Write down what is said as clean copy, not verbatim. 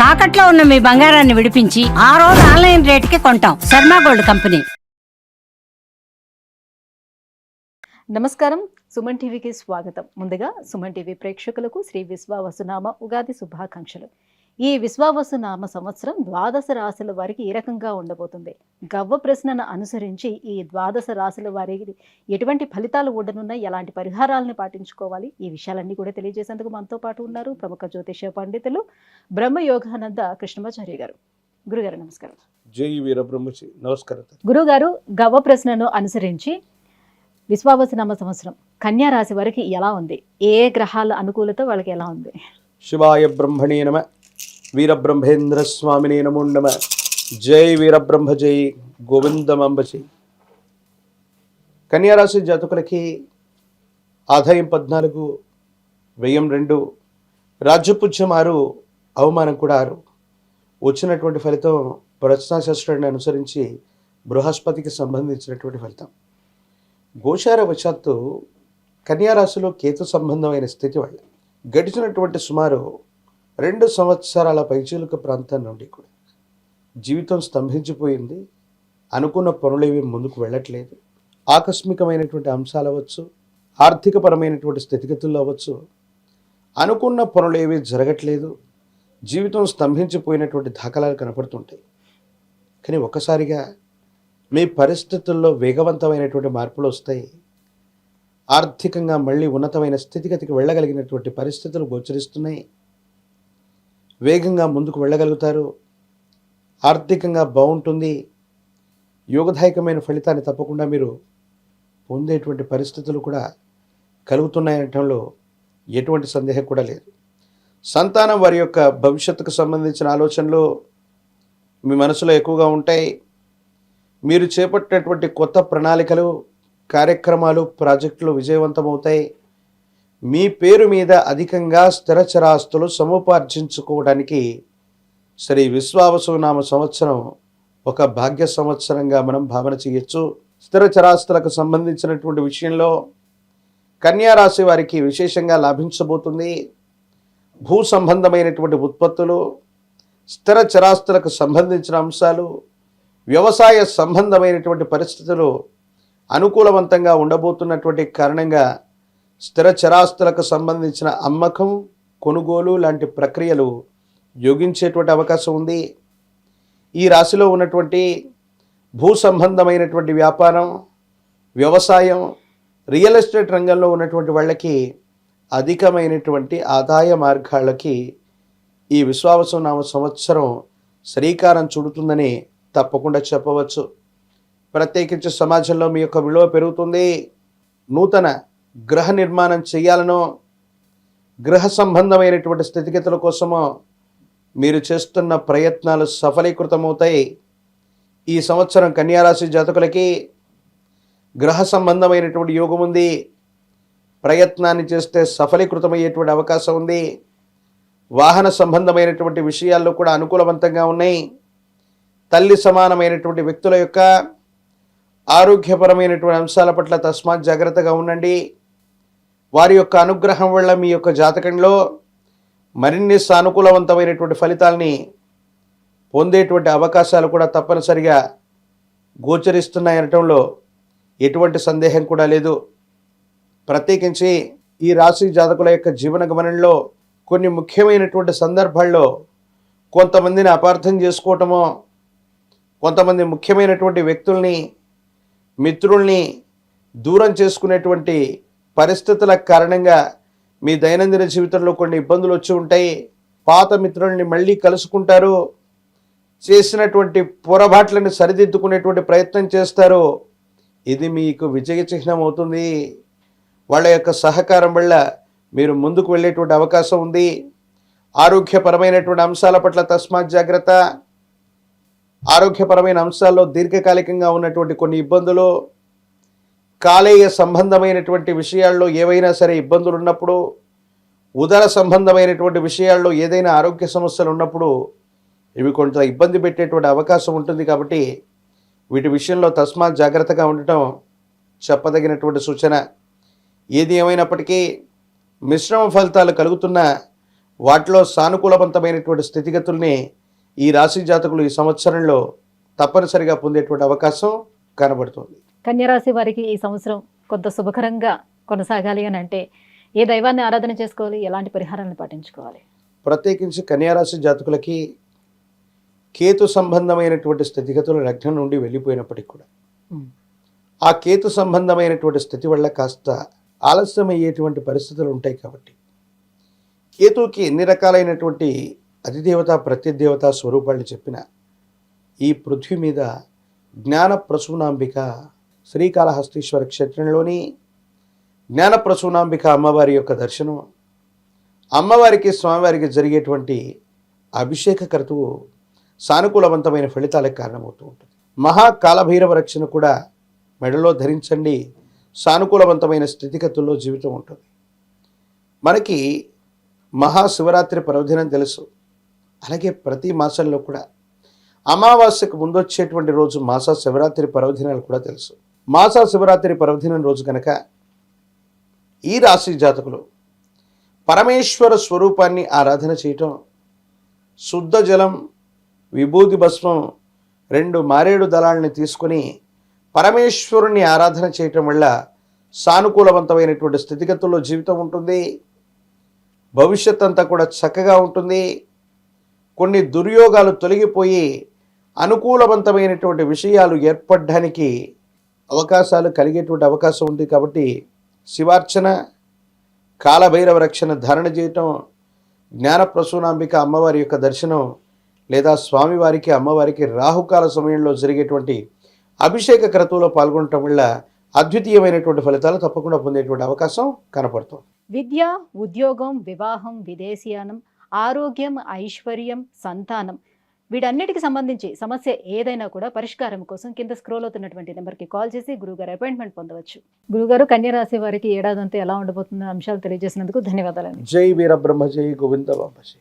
తాకట్లో ఉన్న మీ బంగారాన్ని విడిపించి ఆ రోజు ఆన్లైన్ రేటుకి కొంటాం. Sharma gold company. నమస్కారం, సుమన్ టీవీకి స్వాగతం. ముందుగా సుమన్ టీవీ ప్రేక్షకులకు శ్రీ విశ్వావసునామ ఉగాది శుభాకాంక్షలు. ఈ విశ్వావసునామ సంవత్సరం ద్వాదశ రాశుల వారికి ఏ రకంగా ఉండబోతుంది, గవ్వ ప్రశ్నను అనుసరించి ఈ ద్వాదశ రాశుల వారికి ఎటువంటి ఫలితాలు ఉండనున్నాయి, ఎలాంటి పరిహారాలను పాటించుకోవాలి, ఈ విషయాలన్నీ కూడా తెలియజేసేందుకు మనతో పాటు ఉన్నారు ప్రముఖ జ్యోతిష పండితులు బ్రహ్మయోగానంద కృష్ణమాచార్య గారు. గురుగారు నమస్కారం. జై వీరబ్రహ్మచి. నమస్కారం. గురుగారు, గవ్వ ప్రశ్నను అనుసరించి విశ్వావసునామ సంవత్సరం కన్యా రాశి వారికి ఎలా ఉంది, ఏ గ్రహాల అనుకూలత వాళ్ళకి ఎలా ఉంది? శివాయ బ్రహ్మణే నమ, వీరబ్రహ్మేంద్ర స్వామినే నమో నమ. జై వీరబ్రహ్మ జై గోవిందమంబచి. కన్యారాశి జాతకులకి ఆదాయం 14, వ్యయం 2, రాజ్యపుజ్యం 6, అవమానం కూడా 6. వచ్చినటువంటి ఫలితం ప్రశ్నాశాస్త్రాన్ని అనుసరించి బృహస్పతికి సంబంధించినటువంటి ఫలితం. గోచార వశాత్తు కన్యారాశిలో కేతు సంబంధమైన స్థితి వల్ల గడిచినటువంటి సుమారు 2 సంవత్సరాల పైచీలుక ప్రాంతం నుండి కూడా జీవితం స్తంభించిపోయింది. అనుకున్న పనులేవి ముందుకు వెళ్ళట్లేదు. ఆకస్మికమైనటువంటి అంశాలు అవ్వచ్చు, ఆర్థికపరమైనటువంటి స్థితిగతుల్లో అవ్వచ్చు, అనుకున్న పనులేవి జరగట్లేదు. జీవితం స్తంభించిపోయినటువంటి దాఖలాలు కనపడుతుంటాయి. కానీ ఒక్కసారిగా మీ పరిస్థితుల్లో వేగవంతమైనటువంటి మార్పులు వస్తాయి. ఆర్థికంగా మళ్ళీ ఉన్నతమైన స్థితిగతికి వెళ్ళగలిగినటువంటి పరిస్థితులు గోచరిస్తున్నాయి. వేగంగా ముందుకు వెళ్ళగలుగుతారు. ఆర్థికంగా బాగుంటుంది. యోగదాయకమైన ఫలితాన్ని తప్పకుండా మీరు పొందేటువంటి పరిస్థితులు కూడా కలుగుతున్నాయనటంలో ఎటువంటి సందేహం కూడా లేదు. సంతానం వారి యొక్క భవిష్యత్తుకు సంబంధించిన ఆలోచనలు మీ మనసులో ఎక్కువగా ఉంటాయి. మీరు చేపట్టినటువంటి కొత్త ప్రణాళికలు, కార్యక్రమాలు, ప్రాజెక్టులు విజయవంతమవుతాయి. మీ పేరు మీద అధికంగా స్థిరచరాస్తులు సముపార్జించుకోవడానికి శ్రీ విశ్వావసునామ సంవత్సరం ఒక భాగ్య సంవత్సరంగా మనం భావన చేయొచ్చు. స్థిరచరాస్తులకు సంబంధించినటువంటి విషయంలో కన్యారాశి వారికి విశేషంగా లాభించబోతుంది. భూ సంబంధమైనటువంటి ఉత్పత్తులు, స్థిర చరాస్తులకు సంబంధించిన అంశాలు, వ్యవసాయ సంబంధమైనటువంటి పరిస్థితులు అనుకూలవంతంగా ఉండబోతున్నటువంటి కారణంగా స్థిర చరాస్తులకు సంబంధించిన అమ్మకం, కొనుగోలు లాంటి ప్రక్రియలు యోగించేటువంటి అవకాశం ఉంది. ఈ రాశిలో ఉన్నటువంటి భూ సంబంధమైనటువంటి వ్యాపారం, వ్యవసాయం, రియల్ ఎస్టేట్ రంగంలో ఉన్నటువంటి వాళ్ళకి అధికమైనటువంటి ఆదాయ మార్గాలకి ఈ విశ్వావసునామ సంవత్సరం శ్రీకారం చుడుతుందని తప్పకుండా చెప్పవచ్చు. ప్రత్యేకించి సమాజంలో మీ యొక్క విలువ పెరుగుతుంది. నూతన గృహ నిర్మాణం చేయాలనో, గృహ సంబంధమైనటువంటి స్థితిగతుల కోసమో మీరు చేస్తున్న ప్రయత్నాలు సఫలీకృతమవుతాయి. ఈ సంవత్సరం కన్యారాశి జాతకులకి గృహ సంబంధమైనటువంటి యోగం ఉంది. ప్రయత్నాన్ని చేస్తే సఫలీకృతమయ్యేటువంటి అవకాశం ఉంది. వాహన సంబంధమైనటువంటి విషయాల్లో కూడా అనుకూలవంతంగా ఉన్నాయి. తల్లి సమానమైనటువంటి వ్యక్తుల యొక్క ఆరోగ్యపరమైనటువంటి అంశాల పట్ల తస్మాత్ జాగ్రత్తగా ఉండండి. వారి యొక్క అనుగ్రహం వల్ల మీ యొక్క జాతకంలో మరిన్ని సానుకూలవంతమైనటువంటి ఫలితాలని పొందేటువంటి అవకాశాలు కూడా తప్పనిసరిగా గోచరిస్తున్నాయనటంలో ఎటువంటి సందేహం కూడా లేదు. ప్రత్యేకించి ఈ రాశి జాతకుల యొక్క జీవన గమనంలో కొన్ని ముఖ్యమైనటువంటి సందర్భాల్లో కొంతమందిని అపార్థం చేసుకోవటమో, కొంతమంది ముఖ్యమైనటువంటి వ్యక్తుల్ని, మిత్రుల్ని దూరం చేసుకునేటువంటి పరిస్థితుల కారణంగా మీ దైనందిన జీవితంలో కొన్ని ఇబ్బందులు వచ్చి ఉంటాయి. పాత మిత్రుల్ని మళ్ళీ కలుసుకుంటారు. చేసినటువంటి పొరపాట్లను సరిదిద్దుకునేటువంటి ప్రయత్నం చేస్తారు. ఇది మీకు విజయ చిహ్నం అవుతుంది. వాళ్ళ యొక్క సహకారం వల్ల మీరు ముందుకు వెళ్ళేటువంటి అవకాశం ఉంది. ఆరోగ్యపరమైనటువంటి అంశాల పట్ల తస్మాత్ జాగ్రత్త. ఆరోగ్యపరమైన అంశాల్లో దీర్ఘకాలికంగా ఉన్నటువంటి కొన్ని ఇబ్బందులు, కాలేయ సంబంధమైనటువంటి విషయాల్లో ఏవైనా సరే ఇబ్బందులు ఉన్నప్పుడు, ఉదర సంబంధమైనటువంటి విషయాల్లో ఏదైనా ఆరోగ్య సమస్యలు ఉన్నప్పుడు ఇవి కొంత ఇబ్బంది పెట్టేటువంటి అవకాశం ఉంటుంది. కాబట్టి వీటి విషయంలో తస్మాత్ జాగ్రత్తగా ఉండటం చెప్పదగినటువంటి సూచన. ఏది ఏమైనప్పటికీ మిశ్రమ ఫలితాలు కలుగుతున్న వాటిలో సానుకూలవంతమైనటువంటి స్థితిగతుల్ని ఈ రాశి జాతకులు ఈ సంవత్సరంలో తప్పనిసరిగా పొందేటువంటి అవకాశం కనబడుతుంది. కన్యరాశి వారికి ఈ సంవత్సరం కొంత శుభకరంగా కొనసాగాలి అని అంటే ఏ దైవాన్ని ఆరాధన చేసుకోవాలి, ఎలాంటి పరిహారాలను పాటించుకోవాలి? ప్రత్యేకించి కన్యారాశి జాతకులకి కేతు సంబంధమైనటువంటి స్థితిగతులు లగ్నం నుండి వెళ్ళిపోయినప్పటికీ కూడా ఆ కేతు సంబంధమైనటువంటి స్థితి వల్ల కాస్త ఆలస్యమయ్యేటువంటి పరిస్థితులు ఉంటాయి. కాబట్టి కేతువుకి ఎన్ని రకాలైనటువంటి అధిదేవత ప్రత్యదేవత స్వరూపాలను చెప్పిన ఈ పృథ్వీ మీద జ్ఞాన ప్రసూనాంబిక శ్రీకాళహస్తీశ్వర క్షేత్రంలోని జ్ఞాన ప్రసూనాంబిక అమ్మవారి యొక్క దర్శనం, అమ్మవారికి స్వామివారికి జరిగేటువంటి అభిషేక క్రతువు సానుకూలవంతమైన ఫలితాలకు కారణమవుతూ ఉంటుంది. మహాకాలభైరవ రక్షణ కూడా మెడలో ధరించండి, సానుకూలవంతమైన స్థితిగతుల్లో జీవితం ఉంటుంది. మనకి మహాశివరాత్రి పర్వదినం తెలుసు. అలాగే ప్రతి మాసంలో కూడా అమావాస్యకు ముందు వచ్చేటువంటి రోజు మాస శివరాత్రి పర్వదినాలు కూడా తెలుసు. మాస శివరాత్రి పర్వదినం రోజు కనుక ఈ రాశి జాతకులు పరమేశ్వర స్వరూపాన్ని ఆరాధన చేయటం, శుద్ధ జలం, విభూతి భస్మం, 2 మారేడు దళాలని తీసుకొని పరమేశ్వరుణ్ణి ఆరాధన చేయటం వల్ల సానుకూలవంతమైనటువంటి స్థితిగతుల్లో జీవితం ఉంటుంది. భవిష్యత్ అంతా కూడా చక్కగా ఉంటుంది. కొన్ని దుర్యోగాలు తొలగిపోయి అనుకూలవంతమైనటువంటి విషయాలు ఏర్పడడానికి అవకాశాలు కలిగేటువంటి అవకాశం ఉంది. కాబట్టి శివార్చన, కాలభైరవ రక్షణ ధారణ చేయటం, జ్ఞాన ప్రసూనాంబిక అమ్మవారి యొక్క దర్శనం లేదా స్వామివారికి అమ్మవారికి రాహుకాల సమయంలో జరిగేటువంటి అభిషేక క్రతువులో పాల్గొనటం వల్ల అద్వితీయమైనటువంటి ఫలితాలు తప్పకుండా పొందేటువంటి అవకాశం కనపడుతుంది. విద్య, ఉద్యోగం, వివాహం, విదేశీయానం, ఆరోగ్యం, ఐశ్వర్యం, సంతానం వీటన్నిటికి సంబంధించి సమస్య ఏదైనా కూడా పరిష్కారం కోసం కింద స్క్రోల్ అవుతున్నటువంటి నెంబర్కి కాల్ చేసి గురుగారు అపాయింట్మెంట్ పొందవచ్చు. గురుగారు, కన్యరాశి వారికి ఏడాదంతా ఎలా ఉండబోతున్న అంశాలు తెలియజేసినందుకు ధన్యవాదాలండి. జై వీరబ్రహ్మ, జై గోవింద బాబాజీ.